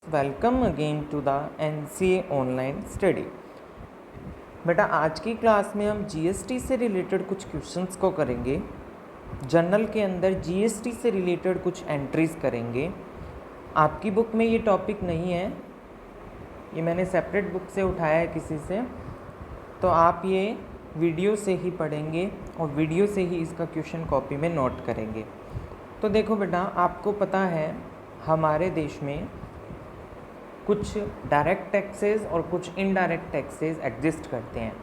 Welcome again to the NCA online study. बेटा आज की क्लास में हम जीएसटी से रिलेटेड कुछ क्वेश्चंस को करेंगे। जर्नल के अंदर जीएसटी से रिलेटेड कुछ एंट्रीज करेंगे। आपकी बुक में ये टॉपिक नहीं है, ये मैंने सेपरेट बुक से उठाया है किसी से, तो आप ये वीडियो से ही पढ़ेंगे और वीडियो से ही इसका क्वेश्चन कॉपी में नोट करेंगे। तो देखो बेटा, आपको पता है हमारे देश में कुछ डायरेक्ट टैक्सेस और कुछ इनडायरेक्ट टैक्सेस एग्जिस्ट करते हैं।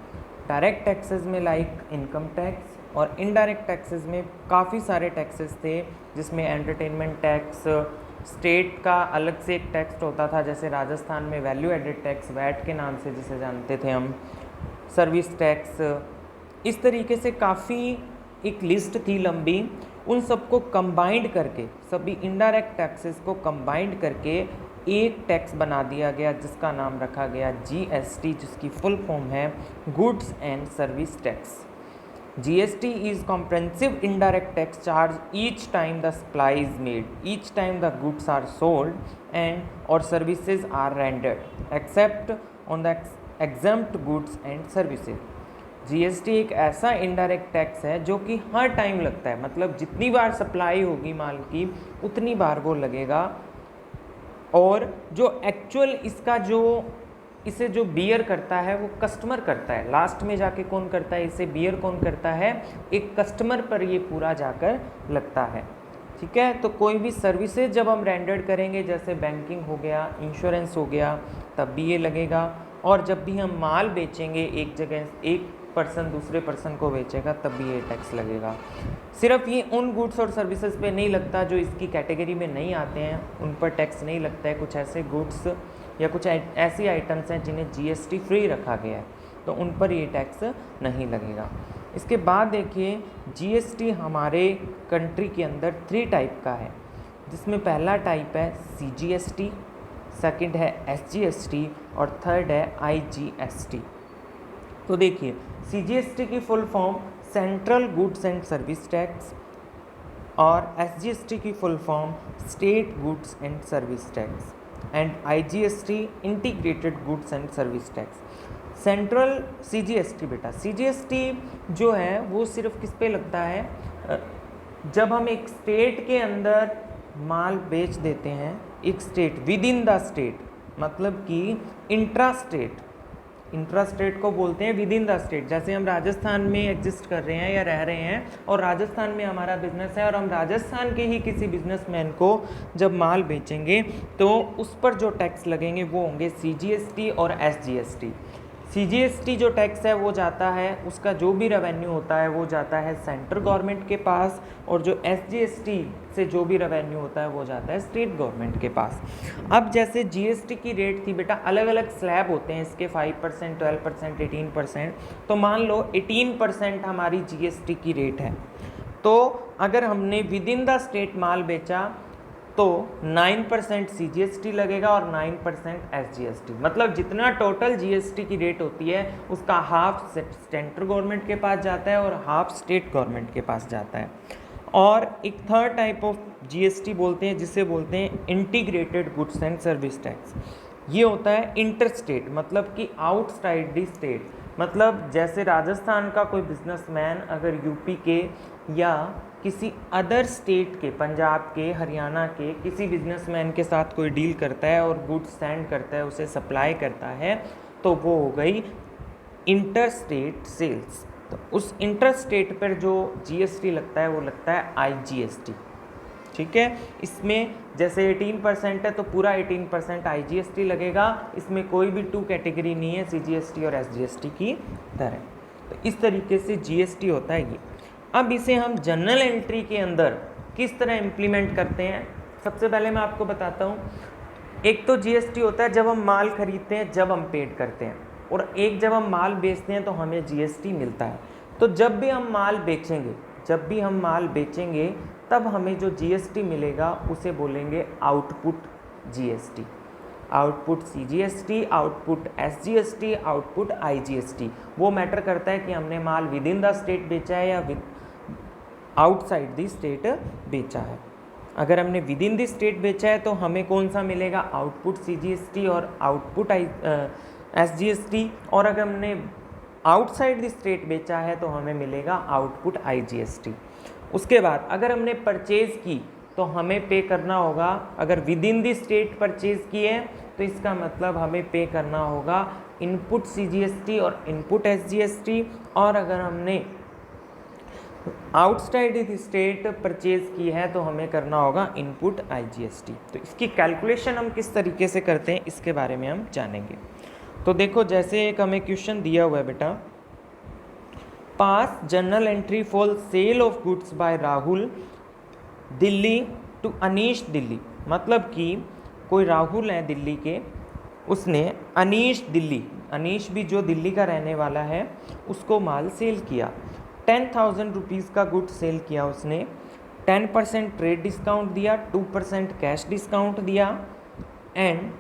डायरेक्ट टैक्सेस में लाइक इनकम टैक्स और इनडायरेक्ट टैक्सेस में काफ़ी सारे टैक्सेस थे, जिसमें एंटरटेनमेंट टैक्स, स्टेट का अलग से एक टैक्स होता था, जैसे राजस्थान में वैल्यू एडेड टैक्स वैट के नाम से जिसे जानते थे हम, सर्विस टैक्स, इस तरीके से काफ़ी एक लिस्ट थी लंबी। उन सबको कंबाइंड करके, सभी इनडायरेक्ट टैक्सेस को कंबाइंड करके एक टैक्स बना दिया गया, जिसका नाम रखा गया जीएसटी, जिसकी फुल फॉर्म है goods and service tax. GST is comprehensive indirect tax charge each time the supply is made, each time the goods are sold and और services are rendered except on the exempt goods and services. GST एक ऐसा indirect tax है जो कि हर time लगता है, मतलब जितनी बार सप्लाई होगी माल की उतनी बार वो लगेगा, और जो एक्चुअल इसका इसे जो बियर करता है वो कस्टमर करता है। लास्ट में जाके कौन करता है, इसे बियर कौन करता है, एक कस्टमर पर ये पूरा जाकर लगता है। ठीक है, तो कोई भी सर्विसेज जब हम रेंडर्ड करेंगे, जैसे बैंकिंग हो गया, इंश्योरेंस हो गया, तब भी ये लगेगा। और जब भी हम माल बेचेंगे, एक जगह एक पर्सन दूसरे पर्सन को बेचेगा, तब भी ये टैक्स लगेगा। सिर्फ ये उन गुड्स और सर्विसेज पे नहीं लगता जो इसकी कैटेगरी में नहीं आते हैं, उन पर टैक्स नहीं लगता है। कुछ ऐसे गुड्स या कुछ ऐसी आइटम्स हैं जिन्हें जीएसटी फ्री रखा गया है, तो उन पर ये टैक्स नहीं लगेगा। इसके बाद देखिए, जीएसटी हमारे कंट्री के अंदर 3 टाइप का है, जिसमें पहला टाइप है सीजीएसटी, सेकंड है एसजीएसटी और थर्ड है आईजीएसटी। तो देखिए, सीजीएसटी की full form central goods and service tax और एसजीएसटी की full form state goods and service tax and IGST integrated goods and service tax. Central CGST, बेटा सीजीएसटी जो है वो सिर्फ किस पे लगता है, जब हम एक स्टेट के अंदर माल बेच देते हैं, एक state with in the state, मतलब कि इंट्रा स्टेट को बोलते हैं विद इन द स्टेट। जैसे हम राजस्थान में एग्जिस्ट कर रहे हैं या रह रहे हैं और राजस्थान में हमारा बिजनेस है, और हम राजस्थान के ही किसी बिजनेसमैन को जब माल बेचेंगे तो उस पर जो टैक्स लगेंगे वो होंगे सीजीएसटी और एसजीएसटी। सीजीएसटी जो टैक्स है वो जाता है, उसका जो भी रेवेन्यू होता है वो जाता है सेंट्रल गवर्नमेंट के पास, और जो एसजीएसटी से जो भी रेवेन्यू होता है वो जाता है स्टेट गवर्नमेंट के पास। अब जैसे जीएसटी की रेट थी बेटा, अलग अलग स्लैब होते हैं इसके, 5%, 12%, 18%। तो मान लो 18% हमारी जीएसटी की रेट है, तो अगर हमने विद इन द स्टेट माल बेचा तो 9% सीजीएसटी लगेगा और 9% एसजीएसटी। मतलब जितना टोटल जीएसटी की रेट होती है उसका हाफ सेंट्रल गवर्नमेंट के पास जाता है और हाफ स्टेट गवर्नमेंट के पास जाता है। और एक थर्ड टाइप ऑफ जीएसटी बोलते हैं, जिसे बोलते हैं integrated goods and service tax. ये होता है इंटर स्टेट, मतलब कि आउटसाइड द स्टेट। मतलब जैसे राजस्थान का कोई बिजनेसमैन अगर यूपी के या किसी अदर स्टेट के, पंजाब के, हरियाणा के किसी बिजनेसमैन के साथ कोई डील करता है और गुड्स सेंड करता है, उसे सप्लाई करता है, तो वो हो गई इंटर स्टेट सेल्स। तो उस इंटर स्टेट पर जो जीएसटी लगता है वो लगता है आईजीएसटी। ठीक है, इसमें जैसे 18% है तो पूरा 18% आईजीएसटी लगेगा। इसमें कोई भी 2 कैटेगरी नहीं है, सीजीएसटी और एसजीएसटी की तरह। तो इस तरीके से जीएसटी होता है ये। अब इसे हम जनरल एंट्री के अंदर किस तरह इम्प्लीमेंट करते हैं, सबसे पहले मैं आपको बताता हूँ। एक तो जीएसटी होता है जब हम माल खरीदते हैं, जब हम पेड करते हैं, और एक जब हम माल बेचते हैं तो हमें जीएसटी मिलता है। तो जब भी हम माल बेचेंगे तब हमें जो जीएसटी मिलेगा उसे बोलेंगे output GST. Output CGST, output SGST, output IGST. वो मैटर करता है कि हमने माल विद इन द स्टेट बेचा है या विद आउटसाइड द स्टेट बेचा है। अगर हमने विद इन द स्टेट बेचा है तो हमें कौन सा मिलेगा, आउटपुट CGST और आउटपुट SGST, और अगर हमने आउटसाइड द स्टेट बेचा है तो हमें मिलेगा आउटपुट IGST। उसके बाद अगर हमने परचेज की तो हमें पे करना होगा, अगर with in the state purchase किए तो इसका मतलब हमें पे करना होगा इनपुट CGST और इनपुट SGST, और अगर हमने आउटसाइड द स्टेट परचेज की है तो हमें करना होगा इनपुट IGST। तो इसकी कैलकुलेशन हम किस तरीके से करते हैं इसके बारे में हम जानेंगे। तो देखो, जैसे एक हमें क्वेश्चन दिया हुआ है बेटा, pass journal entry for sale of goods by Rahul Delhi to Anish Delhi. मतलब कि कोई राहुल है दिल्ली के, उसने अनीश भी जो दिल्ली का रहने वाला है उसको माल सेल किया, 10,000 रुपीज़ का गुड सेल किया उसने, 10% ट्रेड डिस्काउंट दिया, 2% कैश डिस्काउंट दिया, and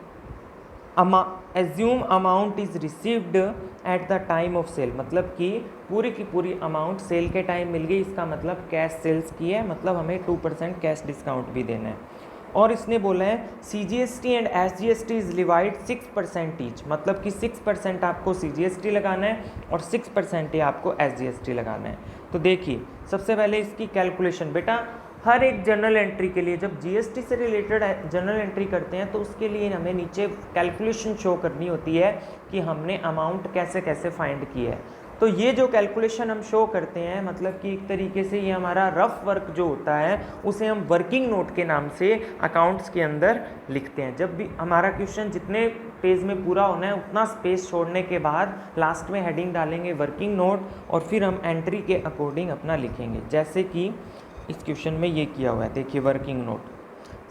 assume amount is received at the time of sale. मतलब कि पूरी की पूरी अमाउंट सेल के टाइम मिल गई, इसका मतलब कैश सेल्स की है, मतलब हमें 2% कैश डिस्काउंट भी देना है। और इसने बोला है CGST and SGST is divide 6% each, मतलब कि 6% आपको CGST लगाना है और 6% ही आपको SGST लगाना है। तो देखिए, सबसे पहले इसकी कैलकुलेशन बेटा, हर एक जर्नल एंट्री के लिए जब GST से रिलेटेड जर्नल एंट्री करते हैं तो उसके लिए हमें नीचे कैलकुलेशन शो करनी होती है कि हमने अमाउंट कैसे कैसे फाइंड की है। तो ये जो कैलकुलेशन हम शो करते हैं, मतलब कि एक तरीके से ये हमारा रफ वर्क जो होता है उसे हम वर्किंग नोट के नाम से अकाउंट्स के अंदर लिखते हैं। जब भी हमारा क्वेश्चन जितने पेज में पूरा होना है उतना स्पेस छोड़ने के बाद लास्ट में हेडिंग डालेंगे वर्किंग नोट, और फिर हम एंट्री के अकॉर्डिंग अपना लिखेंगे। जैसे कि इस क्वेश्चन में ये किया हुआ है, देखिए वर्किंग नोट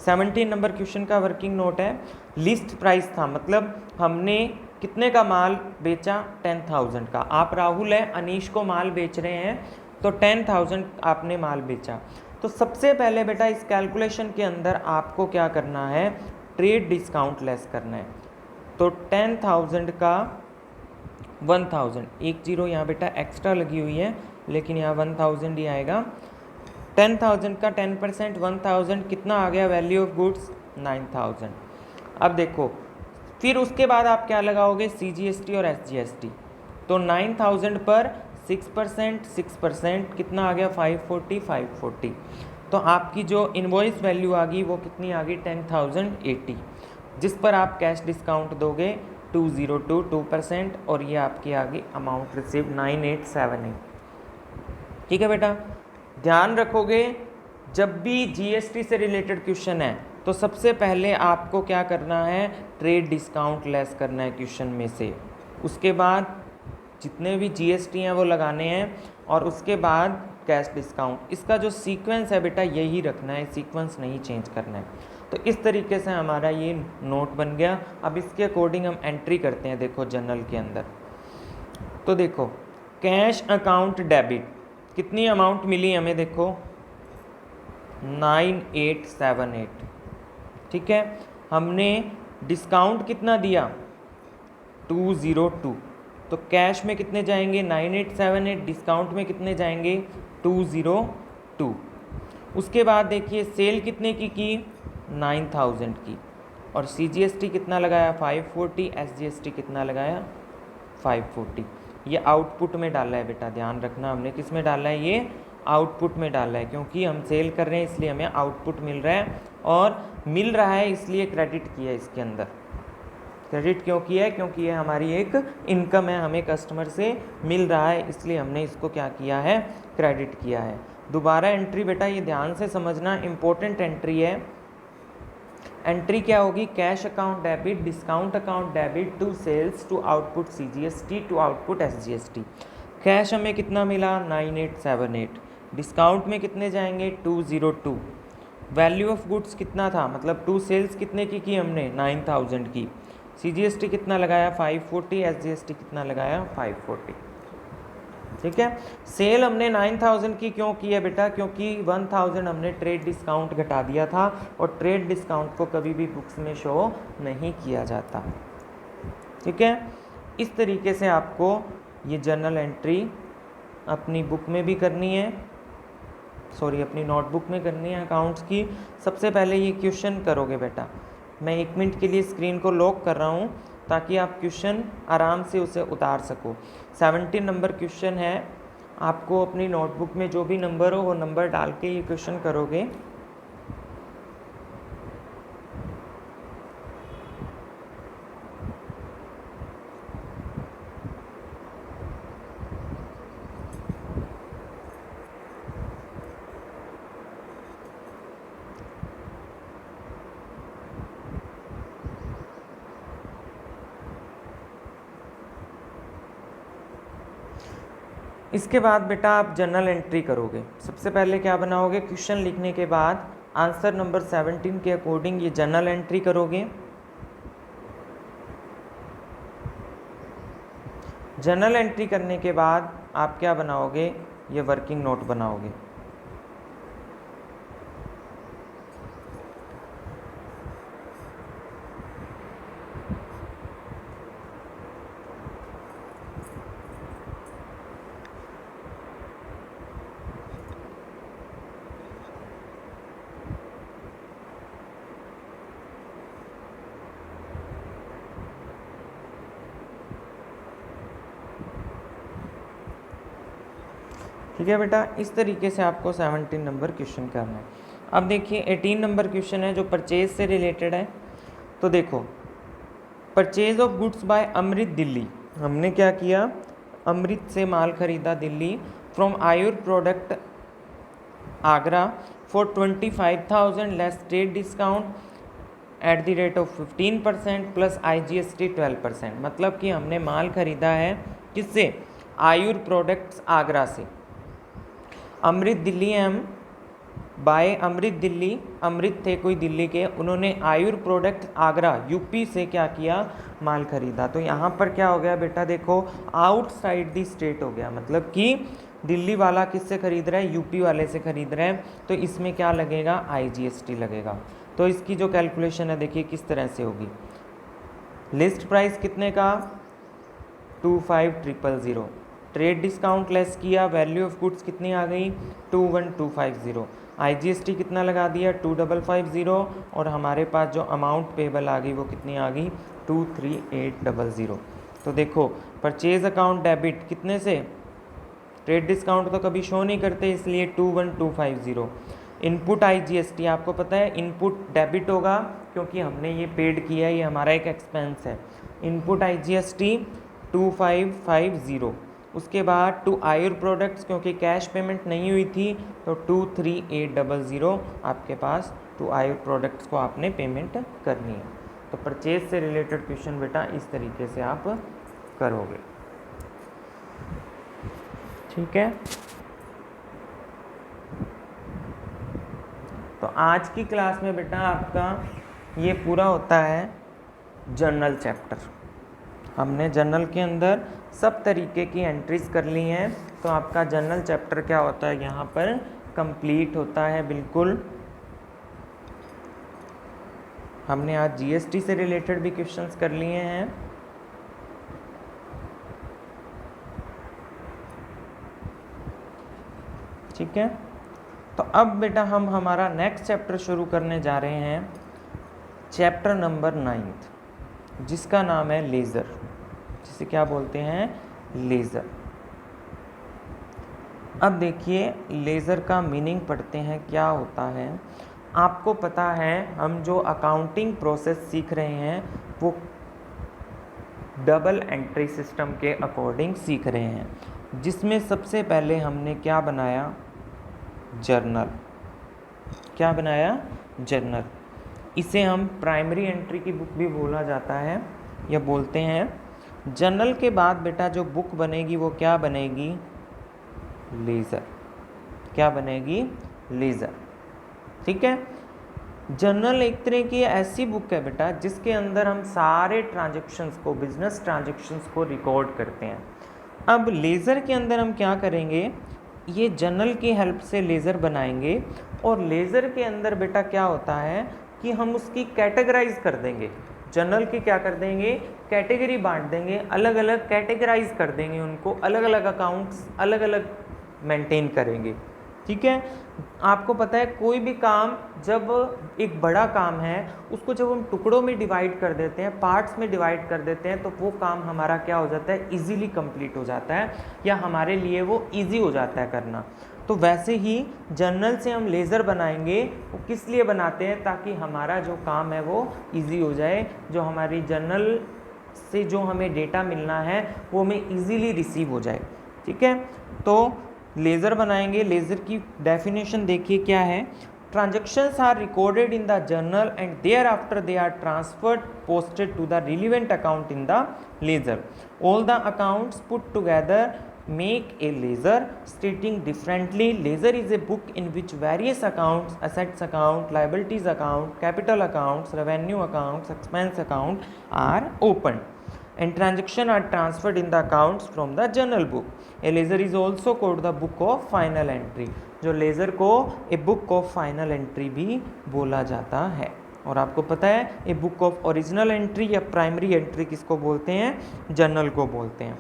17 नंबर क्वेश्चन का वर्किंग नोट है। लिस्ट प्राइस था, मतलब हमने कितने का माल बेचा, 10,000 का। आप राहुल है, अनीश को माल बेच रहे हैं, तो 10,000 आपने माल बेचा। तो सबसे पहले बेटा इस कैलकुलेशन के अंदर आपको क्या करना है, ट्रेड डिस्काउंट लेस करना है। तो 10,000 का 1,000, एक जीरो यहाँ बेटा एक्स्ट्रा लगी हुई है, लेकिन यहाँ 1,000 ही आएगा। 10,000 का 10% 1,000 कितना आ गया, वैल्यू ऑफ गुड्स 9,000। अब देखो, फिर उसके बाद आप क्या लगाओगे, CGST और SGST। तो 9,000 पर 6% कितना आ गया, 540। तो आपकी जो इनवॉइस वैल्यू आ गई वो कितनी आ गई, 10,080, जिस पर आप कैश डिस्काउंट दोगे 2% और ये आपकी आ गई अमाउंट रिसीव 9878। ठीक है बेटा, ध्यान रखोगे जब भी GST से रिलेटेड क्वेश्चन है तो सबसे पहले आपको क्या करना है, ट्रेड डिस्काउंट लेस करना है क्वेश्चन में से। उसके बाद जितने भी GST हैं वो लगाने हैं, और उसके बाद कैश डिस्काउंट। इसका जो सीक्वेंस है बेटा यही रखना है, सीक्वेंस नहीं चेंज करना है। तो इस तरीके से हमारा ये नोट बन गया। अब इसके अकॉर्डिंग हम एंट्री करते हैं। देखो जर्नल के अंदर, तो देखो कैश अकाउंट डेबिट कितनी अमाउंट मिली हमें, देखो 9878। ठीक है, हमने डिस्काउंट कितना दिया, 202। तो कैश में कितने जाएंगे, 9878, डिस्काउंट में कितने जाएंगे, 202। उसके बाद देखिए सेल कितने की 9,000 की, और CGST कितना लगाया, 540, SGST कितना लगाया, 540। ये आउटपुट में डाला है बेटा, ध्यान रखना हमने किस में डाला है, ये आउटपुट में डाला है, क्योंकि हम सेल कर रहे हैं इसलिए हमें आउटपुट मिल रहा है, और मिल रहा है इसलिए क्रेडिट किया है इसके अंदर। क्रेडिट क्यों किया है, क्योंकि ये हमारी एक इनकम है, हमें कस्टमर से मिल रहा है, इसलिए हमने इसको क्या किया है, क्रेडिट किया है। दोबारा एंट्री बेटा ये ध्यान से समझना, इंपॉर्टेंट एंट्री है। एंट्री क्या होगी, cash account debit, discount account debit to sales to output CGST to output SGST। Cash हमें कितना मिला, 9878, डिस्काउंट में कितने जाएंगे, 202। वैल्यू ऑफ गुड्स कितना था, मतलब टू सेल्स कितने की हमने, 9,000 की। CGST कितना लगाया, 540, SGST कितना लगाया, 540। ठीक है, सेल हमने 9,000 की क्यों की है बेटा, क्योंकि 1,000 हमने ट्रेड डिस्काउंट घटा दिया था, और ट्रेड डिस्काउंट को कभी भी बुक्स में शो नहीं किया जाता। ठीक है, इस तरीके से आपको ये जर्नल एंट्री अपनी बुक में भी करनी है, सॉरी अपनी नोटबुक में करनी है अकाउंट्स की। सबसे पहले ये क्वेश्चन करोगे बेटा। मैं 1 मिनट के लिए स्क्रीन को लॉक कर रहा हूँ ताकि आप क्वेश्चन आराम से उसे उतार सको। 17 नंबर क्वेश्चन है। आपको अपनी नोटबुक में जो भी नंबर हो वो नंबर डाल के ये क्वेश्चन करोगे। इसके बाद बेटा आप जर्नल एंट्री करोगे। सबसे पहले क्या बनाओगे, क्वेश्चन लिखने के बाद आंसर नंबर 17 के अकॉर्डिंग ये जर्नल एंट्री करोगे। जर्नल एंट्री करने के बाद आप क्या बनाओगे, ये वर्किंग नोट बनाओगे। ठीक है बेटा, इस तरीके से आपको 17 नंबर क्वेश्चन करना है। अब देखिए 18 नंबर क्वेश्चन है जो परचेज से रिलेटेड है। तो देखो, purchase of goods by Amrit Delhi. हमने क्या किया, अमृत से माल खरीदा Delhi from Ayur product Agra for 25,000 less trade discount at the rate of 15% plus IGST 12%। मतलब कि हमने माल खरीदा है किससे, आयुर प्रोडक्ट्स आगरा से। अमृत दिल्ली हम बाय अमृत दिल्ली, अमृत थे कोई दिल्ली के, उन्होंने आयुर प्रोडक्ट आगरा यूपी से क्या किया, माल खरीदा। तो यहाँ पर क्या हो गया बेटा, देखो आउटसाइड दी स्टेट हो गया। मतलब कि दिल्ली वाला किससे खरीद रहा है, यूपी वाले से खरीद रहे हैं। तो इसमें क्या लगेगा, IGST लगेगा। तो इसकी जो कैलकुलेशन है देखिए किस तरह से होगी। लिस्ट प्राइस कितने का, 25,000। ट्रेड डिस्काउंट लेस किया, वैल्यू ऑफ गुड्स कितनी आ गई, 21,250। IGST कितना लगा दिया, 2,550। और हमारे पास जो अमाउंट पेबल आ गई वो कितनी आ गई, 23,800। तो देखो परचेज अकाउंट डेबिट कितने से, ट्रेड डिस्काउंट तो कभी शो नहीं करते इसलिए 21,250। इनपुट IGST आपको पता है इनपुट डेबिट होगा क्योंकि हमने ये पेड किया है, ये हमारा एक एक्सपेंस है। Input IGST 2550। उसके बाद टू आयुर प्रोडक्ट्स क्योंकि कैश पेमेंट नहीं हुई थी तो 23,800 आपके पास टू आयुर प्रोडक्ट्स को आपने पेमेंट करनी है। तो परचेज से रिलेटेड क्वेश्चन बेटा इस तरीके से आप करोगे। ठीक है, तो आज की क्लास में बेटा आपका ये पूरा होता है जर्नल चैप्टर। हमने जर्नल के अंदर सब तरीके की एंट्रीज कर ली हैं। तो आपका जर्नल चैप्टर क्या होता है, यहाँ पर कंप्लीट होता है बिल्कुल। हमने आज GST से रिलेटेड भी क्वेश्चंस कर लिए हैं। ठीक है, तो अब बेटा हम हमारा नेक्स्ट चैप्टर शुरू करने जा रहे हैं, चैप्टर नंबर 9 जिसका नाम है लेज़र, जिसे क्या बोलते हैं, लेज़र। अब देखिए लेज़र का मीनिंग पढ़ते हैं क्या होता है। आपको पता है हम जो अकाउंटिंग प्रोसेस सीख रहे हैं वो डबल एंट्री सिस्टम के अकॉर्डिंग सीख रहे हैं, जिसमें सबसे पहले हमने क्या बनाया, जर्नल। क्या बनाया, जर्नल। इसे हम प्राइमरी एंट्री की बुक भी बोला जाता है या बोलते हैं। जर्नल के बाद बेटा जो बुक बनेगी वो क्या बनेगी, लेज़र। क्या बनेगी, लेज़र। ठीक है, जर्नल एक तरह की ऐसी बुक है बेटा जिसके अंदर हम सारे ट्रांजैक्शंस को, बिजनेस ट्रांजैक्शंस को रिकॉर्ड करते हैं। अब लेज़र के अंदर हम क्या करेंगे, ये जर्नल की हेल्प से लेज़र बनाएंगे। और लेज़र के अंदर बेटा क्या होता है कि हम उसकी कैटेगराइज कर देंगे। जर्नल की क्या कर देंगे, कैटेगरी बांट देंगे, अलग अलग कैटेगराइज कर देंगे उनको, अलग अलग अकाउंट्स अलग अलग मेंटेन करेंगे। ठीक है, आपको पता है कोई भी काम, जब एक बड़ा काम है उसको जब हम टुकड़ों में डिवाइड कर देते हैं, पार्ट्स में डिवाइड कर देते हैं, तो वो काम हमारा क्या हो जाता है, इजीली कंप्लीट हो जाता है, या हमारे लिए वो इजी हो जाता है करना। तो वैसे ही जर्नल से हम लेज़र बनाएंगे, वो किस लिए बनाते हैं, ताकि हमारा जो काम है वो इजी हो जाए, जो हमारी जर्नल से जो हमें डेटा मिलना है वो हमें इजीली रिसीव हो जाए। ठीक है, तो लेज़र बनाएंगे। लेज़र की डेफिनेशन देखिए क्या है। Transactions are recorded in the journal and thereafter they are transferred posted to the relevant account in the ledger. All the accounts put together make a ledger. Stating differently, ledger is a book in which various accounts, assets account, liabilities account, capital accounts, revenue accounts, expense account are opened and transactions are transferred in the accounts from the journal book. A ledger is also called the book of final entry. जो laser को a book of final entry भी बोला जाता है। और आपको पता है a book of original entry या प्राइमरी एंट्री किसको बोलते हैं, जर्नल को बोलते हैं।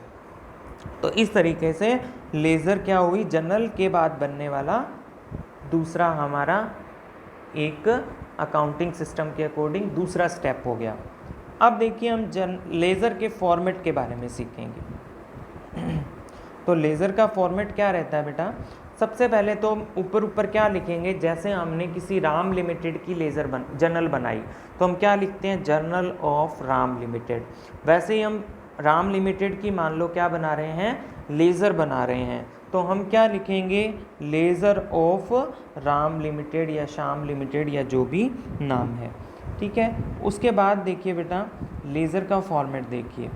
तो इस तरीके से लेज़र क्या हुई, जर्नल के बाद बनने वाला दूसरा हमारा एक अकाउंटिंग सिस्टम के अकॉर्डिंग दूसरा स्टेप हो गया। अब देखिए हम लेज़र के फॉर्मेट के बारे में सीखेंगे। तो लेज़र का फॉर्मेट क्या रहता है बेटा, सबसे पहले तो ऊपर क्या लिखेंगे, जैसे हमने किसी राम लिमिटेड की जर्नल बनाई तो हम क्या लिखते हैं, जर्नल ऑफ राम लिमिटेड। वैसे ही हम राम लिमिटेड की मान लो क्या बना रहे हैं, लेज़र बना रहे हैं, तो हम क्या लिखेंगे, लेज़र ऑफ राम लिमिटेड या श्याम लिमिटेड या जो भी नाम है। ठीक है, उसके बाद देखिए बेटा लेज़र का फॉर्मेट देखिए।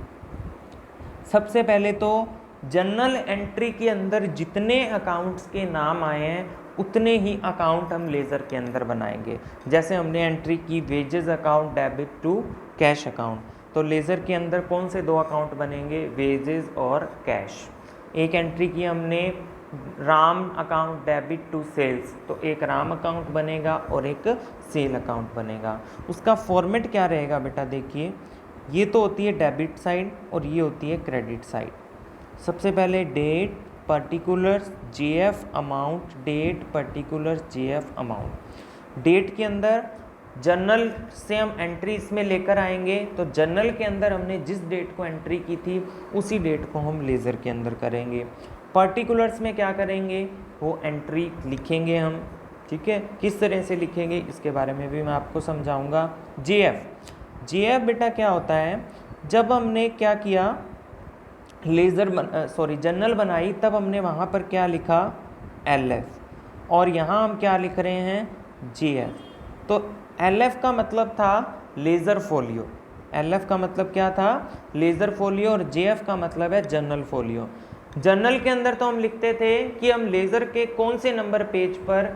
सबसे पहले तो जर्नल एंट्री के अंदर जितने अकाउंट्स के नाम आए हैं उतने ही अकाउंट हम लेज़र के अंदर बनाएंगे। जैसे हमने एंट्री की wages account debit to cash account, तो लेज़र के अंदर कौन से दो अकाउंट बनेंगे, वेजेस और कैश। एक एंट्री की हमने Ram account debit to sales, तो एक राम अकाउंट बनेगा और एक सेल अकाउंट बनेगा। उसका फॉर्मेट क्या रहेगा बेटा, देखिए ये तो होती है डेबिट साइड और ये होती है क्रेडिट साइड। सबसे पहले date particulars JF amount, date particulars JF amount. Date के अंदर जर्नल से हम एंट्री इसमें लेकर आएंगे, तो जर्नल के अंदर हमने जिस डेट को एंट्री की थी उसी डेट को हम लेज़र के अंदर करेंगे। पर्टिकुलर्स में क्या करेंगे, वो एंट्री लिखेंगे हम। ठीक है, किस तरह से लिखेंगे इसके बारे में भी मैं आपको समझाऊंगा। जेएफ बेटा क्या होता है, जब हमने क्या किया, जर्नल बनाई, तब हमने वहाँ पर क्या लिखा, एलएफ, और यहाँ हम क्या लिख रहे हैं, जेएफ। तो एलएफ का मतलब था लेज़र फोलियो, एलएफ का मतलब क्या था, लेज़र फोलियो, और जेएफ का मतलब है जर्नल फोलियो। जर्नल के अंदर तो हम लिखते थे कि हम लेज़र के कौन से नंबर पेज पर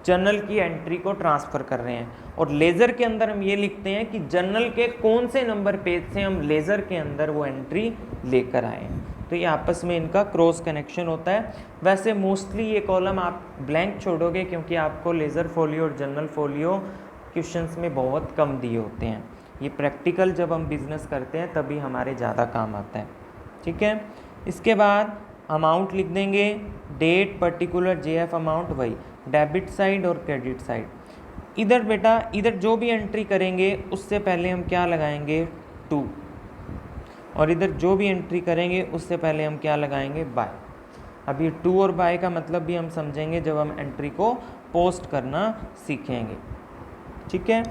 जर्नल की एंट्री को ट्रांसफ़र कर रहे हैं, और लेज़र के अंदर हम ये लिखते हैं कि जर्नल के कौन से नंबर पेज से हम लेज़र के अंदर वो एंट्री लेकर आए हैं। तो ये आपस में इनका क्रॉस कनेक्शन होता है। वैसे मोस्टली ये कॉलम आप ब्लैंक छोड़ोगे क्योंकि आपको लेज़र फोलियो और जर्नल फोलियो क्वेश्चंस में बहुत कम दिए होते हैं। ये प्रैक्टिकल जब हम बिज़नेस करते हैं तभी हमारे ज़्यादा काम आता है। ठीक है, इसके बाद अमाउंट लिख देंगे, डेट पर्टिकुलर जेएफ अमाउंट, वही डेबिट साइड और क्रेडिट साइड। इधर बेटा इधर जो भी एंट्री करेंगे उससे पहले हम क्या लगाएंगे, टू, और इधर जो भी एंट्री करेंगे उससे पहले हम क्या लगाएंगे, बाय। अब ये टू और बाय का मतलब भी हम समझेंगे जब हम एंट्री को पोस्ट करना सीखेंगे। ठीक है,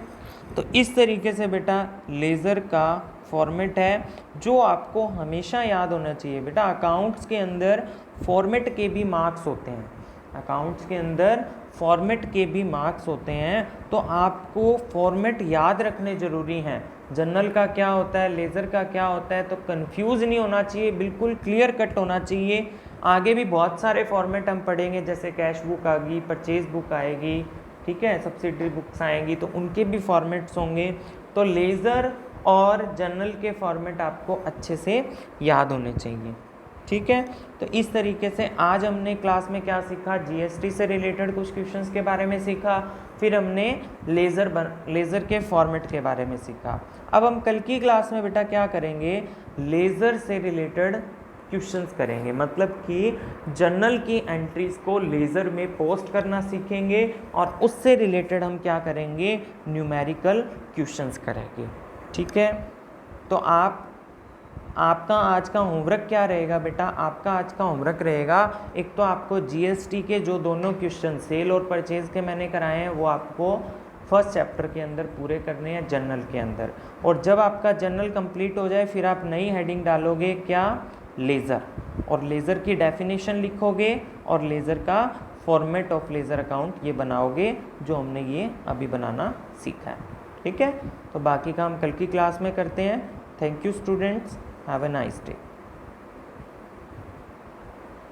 तो इस तरीके से बेटा लेज़र का फॉर्मेट है जो आपको हमेशा याद होना चाहिए। बेटा अकाउंट्स के अंदर फॉर्मेट के भी मार्क्स होते हैं, अकाउंट्स के अंदर फॉर्मेट के भी मार्क्स होते हैं, तो आपको फॉर्मेट याद रखने ज़रूरी हैं। जर्नल का क्या होता है, लेज़र का क्या होता है, तो कंफ्यूज नहीं होना चाहिए, बिल्कुल क्लियर कट होना चाहिए। आगे भी बहुत सारे फॉर्मेट हम पढ़ेंगे, जैसे कैश बुक आ गई, परचेज बुक आएगी, ठीक है, सब्सिडरी बुक्स आएंगी, तो उनके भी फॉर्मेट्स होंगे। तो लेज़र और जर्नल के फॉर्मेट आपको अच्छे से याद होने चाहिए। ठीक है, तो इस तरीके से आज हमने क्लास में क्या सीखा, जीएसटी से रिलेटेड कुछ क्वेश्चंस के बारे में सीखा, फिर हमने लेज़र के फॉर्मेट के बारे में सीखा। अब हम कल की क्लास में बेटा क्या करेंगे, लेज़र से रिलेटेड क्वेश्चंस करेंगे, मतलब कि जर्नल की एंट्रीज को लेज़र में पोस्ट करना सीखेंगे और उससे रिलेटेड हम क्या करेंगे, न्यूमेरिकल क्वेश्चंस करेंगे। ठीक है, तो आपका आज का होमवर्क क्या रहेगा बेटा, आपका आज का होमवर्क रहेगा, एक तो आपको जीएसटी के जो दोनों क्वेश्चन सेल और परचेज के मैंने कराए हैं वो आपको फर्स्ट चैप्टर के अंदर पूरे करने हैं जर्नल के अंदर। और जब आपका जर्नल कंप्लीट हो जाए फिर आप नई हेडिंग डालोगे, क्या, लेज़र, और लेज़र की डेफिनेशन लिखोगे और लेज़र का फॉर्मेट ऑफ लेज़र अकाउंट ये बनाओगे जो हमने ये अभी बनाना सीखा है। ठीक है, तो बाकी काम कल की क्लास में करते हैं। Thank you students, have a nice day.